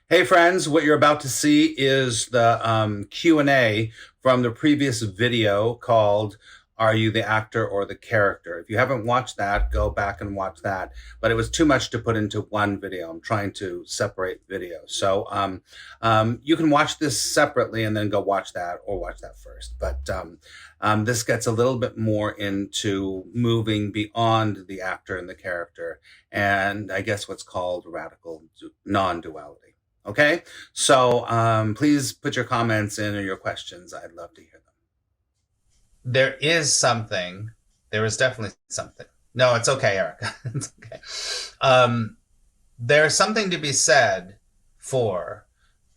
Hey friends, what you're about to see is the Q&A from the previous video called Are You the Actor or the Character? If you haven't watched that, go back and watch that. But it was too much to put into one video. I'm trying to separate videos. So you can watch this separately and then go watch that or watch that first. But this gets a little bit more into moving beyond the actor and the character, and I guess what's called radical non-duality. Okay, so please put your comments in or your questions. I'd love to hear them. There is something. There is definitely something. No, it's okay, Erica. It's okay. There's something to be said for,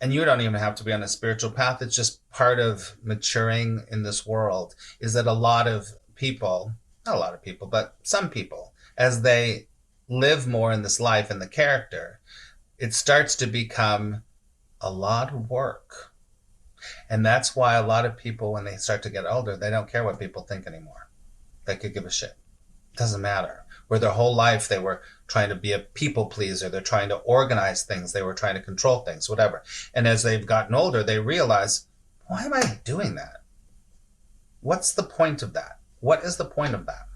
and you don't even have to be on a spiritual path. It's just part of maturing in this world, is that a lot of people, not a lot of people, but some people, as they live more in this life and the character, it starts to become a lot of work. And that's why a lot of people, when they start to get older, they don't care what people think anymore. They could give a shit. It doesn't matter. Where their whole life they were trying to be a people pleaser, they're trying to organize things, they were trying to control things, whatever. And as they've gotten older, they realize, why am I doing that? What's the point of that? What is the point of that?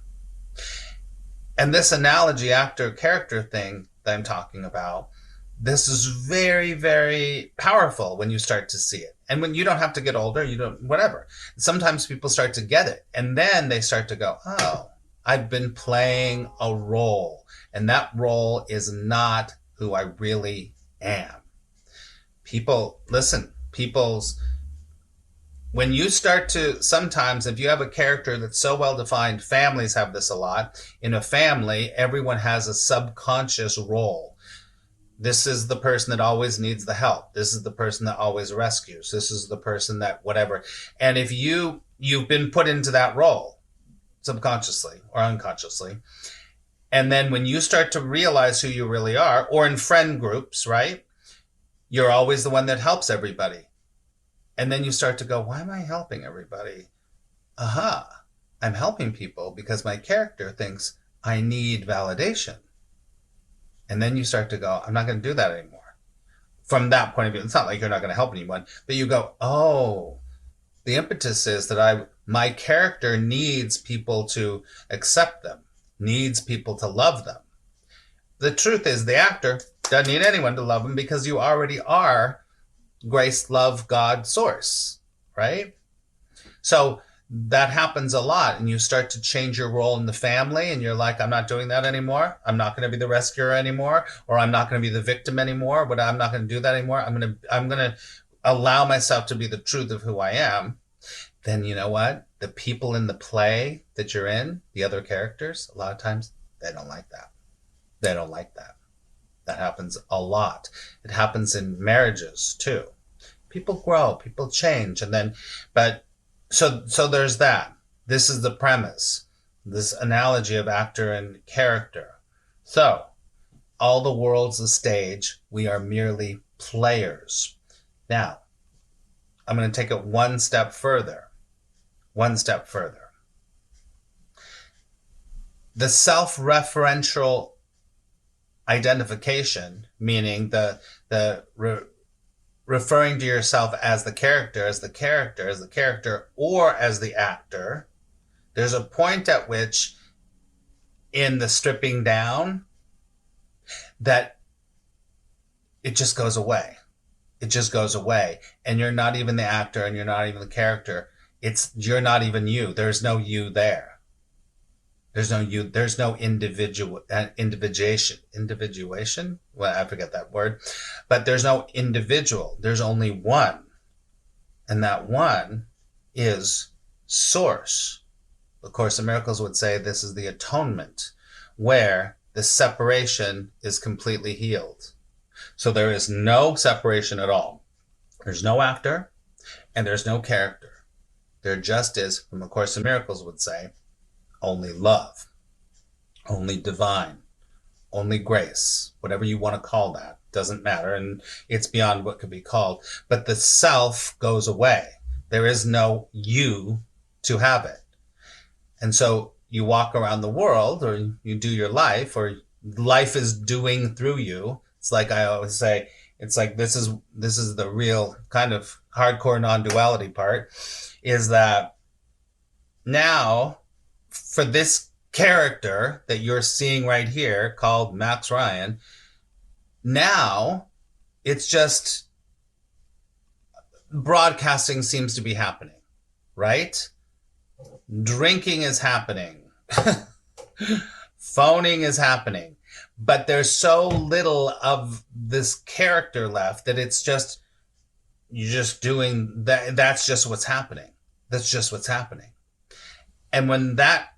And this analogy, actor character thing that I'm talking about, this is very, very powerful when you start to see it. And when you don't have to get older, you don't, whatever. Sometimes people start to get it. And then they start to go, oh, I've been playing a role. And that role is not who I really am. People, listen, when you start to, sometimes if you have a character that's so well defined, families have this a lot. In a family, everyone has a subconscious role. This is the person that always needs the help. This is the person that always rescues. This is the person that whatever. And if you've been put into that role subconsciously or unconsciously, and then when you start to realize who you really are, or in friend groups, right? You're always the one that helps everybody. And then you start to go, why am I helping everybody? Aha, I'm helping people because my character thinks I need validation. And then you start to go, I'm not going to do that anymore. From that point of view, it's not like you're not going to help anyone, but you go, oh, the impetus is that my character needs people to accept them, needs people to love them. The truth is the actor doesn't need anyone to love him because you already are grace, love, God, source, right? So that happens a lot, and you start to change your role in the family, and you're like, I'm not doing that anymore. I'm not going to be the rescuer anymore, or I'm not going to be the victim anymore, but I'm not going to do that anymore. I'm going to allow myself to be the truth of who I am. Then you know what? The people in the play that you're in, the other characters, a lot of times they don't like that. They don't like that. That happens a lot. It happens in marriages too. People grow, people change, and then, but so there's that. This is the premise, this analogy of actor and character. So all the world's a stage. We are merely players. Now, I'm going to take it one step further. One step further. The self-referential identification, meaning the referring to yourself as the character, or as the actor, there's a point at which in the stripping down that it just goes away. It just goes away. And you're not even the actor and you're not even the character. You're not even you. There's no you there. There's no you. There's no individuation. Well, I forget that word, but there's no individual. There's only one. And that one is source. The Course in Miracles would say this is the atonement, where the separation is completely healed. So there is no separation at all. There's no actor and there's no character. There just is, from the Course in Miracles would say, only love, only divine, only grace, whatever you want to call that, doesn't matter. And it's beyond what could be called. But the self goes away. There is no you to have it. And so you walk around the world, or you do your life, or life is doing through you. It's like I always say, It's like this is the real kind of hardcore non-duality part, is that now for this character that you're seeing right here called Max Ryan, now it's just broadcasting seems to be happening, right? Drinking is happening. Phoning is happening. But there's so little of this character left that it's just, you're just doing that. That's just what's happening. That's just what's happening. And when that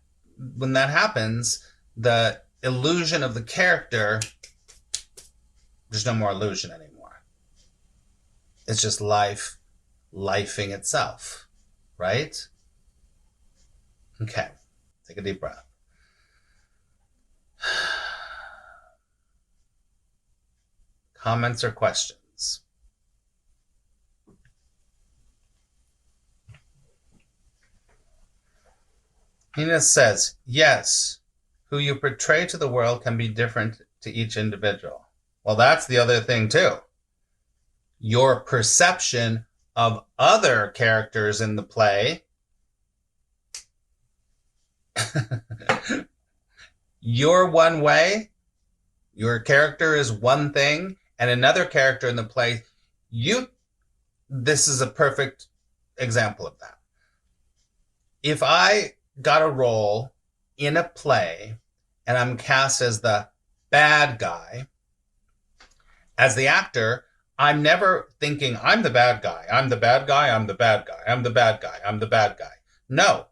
happens, the illusion of the character, there's no more illusion anymore. It's just lifing itself, right? Okay, take a deep breath. Comments or questions? Enos says, yes, who you portray to the world can be different to each individual. Well, that's the other thing too. Your perception of other characters in the play, you're one way, your character is one thing, and another character in the play, this is a perfect example of that. If I got a role in a play and I'm cast as the bad guy, as the actor, I'm never thinking, I'm the bad guy, I'm the bad guy, I'm the bad guy, I'm the bad guy, I'm the bad guy. No,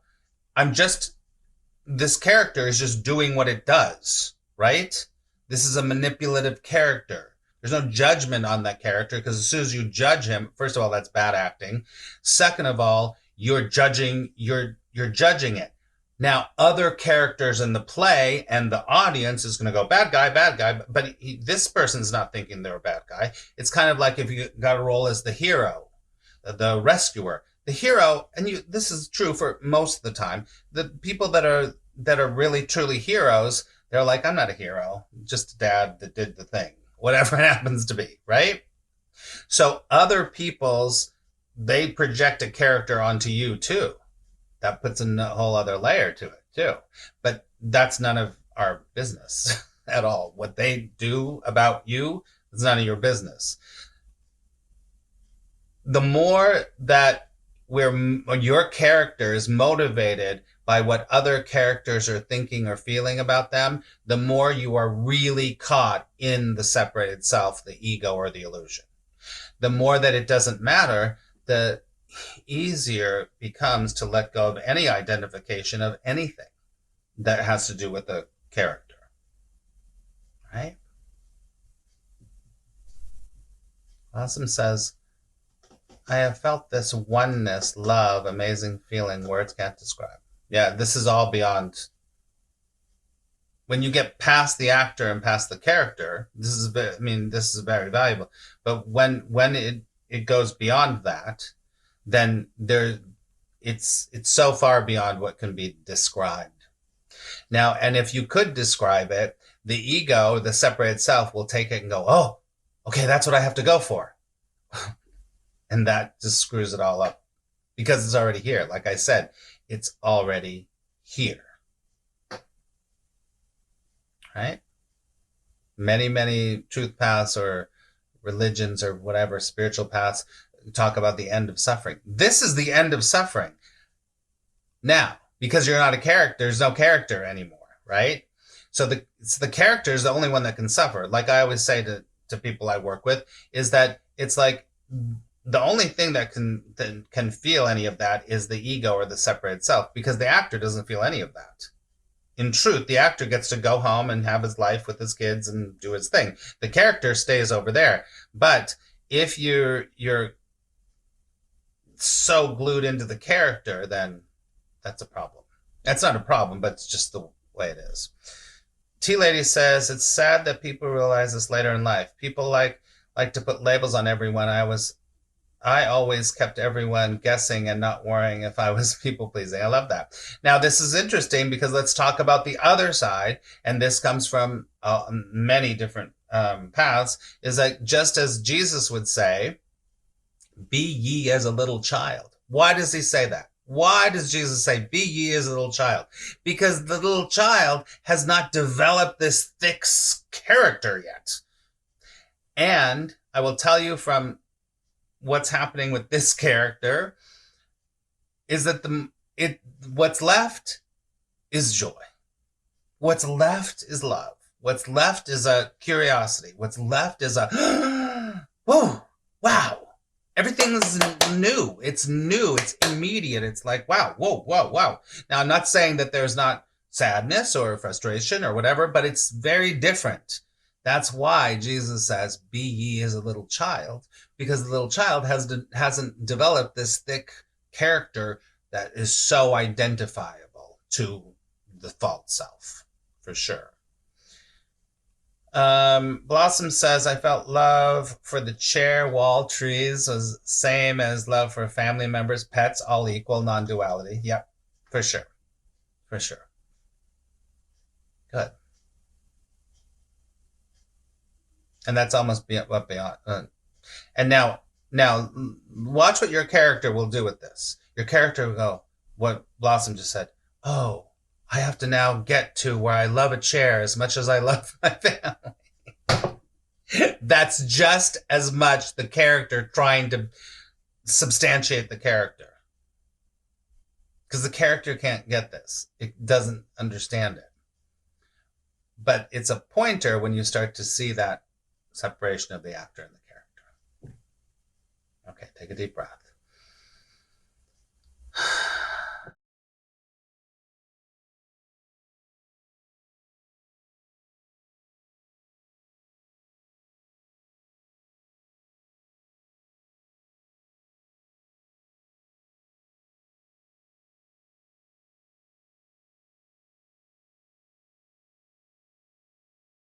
this character is just doing what it does, right? This is a manipulative character. There's no judgment on that character, because as soon as you judge him, first of all, that's bad acting. Second of all, you're judging it. Now, other characters in the play and the audience is going to go, bad guy, but this person's not thinking they're a bad guy. It's kind of like if you got a role as the hero, the rescuer. The hero, and this is true for most of the time, the people that are really truly heroes, they're like, I'm not a hero, just a dad that did the thing, whatever it happens to be, right? So other they project a character onto you too. That puts a whole other layer to it too. But that's none of our business at all. What they do about you is none of your business. The more that your character is motivated by what other characters are thinking or feeling about them, the more you are really caught in the separated self, the ego or the illusion. The more that it doesn't matter, the easier it becomes to let go of any identification of anything that has to do with the character, right? Awesome says, I have felt this oneness, love, amazing feeling words can't describe. Yeah, this is all beyond. When you get past the actor and past the character, this is very valuable. But when it goes beyond that, then it's so far beyond what can be described. Now, and if you could describe it, the ego, the separated self, will take it and go, oh, okay, that's what I have to go for. And that just screws it all up because it's already here. Like I said, it's already here. Right? Many, many truth paths or religions or whatever, spiritual paths, talk about the end of suffering. This is the end of suffering. Now, because you're not a character, there's no character anymore, right? So the character is the only one that can suffer. Like I always say to people I work with, is that it's like the only thing that can feel any of that is the ego or the separated self, because the actor doesn't feel any of that. In truth, the actor gets to go home and have his life with his kids and do his thing. The character stays over there. But if you're so glued into the character, then that's a problem. That's not a problem, but it's just the way it is. T-Lady says, it's sad that people realize this later in life. People like to put labels on everyone. I always kept everyone guessing and not worrying if I was people pleasing. I love that. Now, this is interesting because let's talk about the other side. And this comes from many different paths, is that just as Jesus would say, be ye as a little child. Why does he say that? Why does Jesus say, be ye as a little child? Because the little child has not developed this thick character yet. And I will tell you from what's happening with this character is that what's left is joy. What's left is love. What's left is a curiosity. What's left is a, whoa, wow. Everything's new. It's new. It's immediate. It's like, wow, whoa, whoa, wow. Now, I'm not saying that there's not sadness or frustration or whatever, but it's very different. That's why Jesus says, be ye as a little child, because the little child hasn't developed this thick character that is so identifiable to the false self, for sure. Blossom says, I felt love for the chair, wall, trees was same as love for family members, pets, all equal, non-duality. Yep, for sure. For sure. Good. And that's almost beyond. And now watch what your character will do with this. Your character will go, what Blossom just said, oh, I have to now get to where I love a chair as much as I love my family. That's just as much the character trying to substantiate the character. Because the character can't get this. It doesn't understand it. But it's a pointer when you start to see that separation of the actor and the character. Okay, take a deep breath.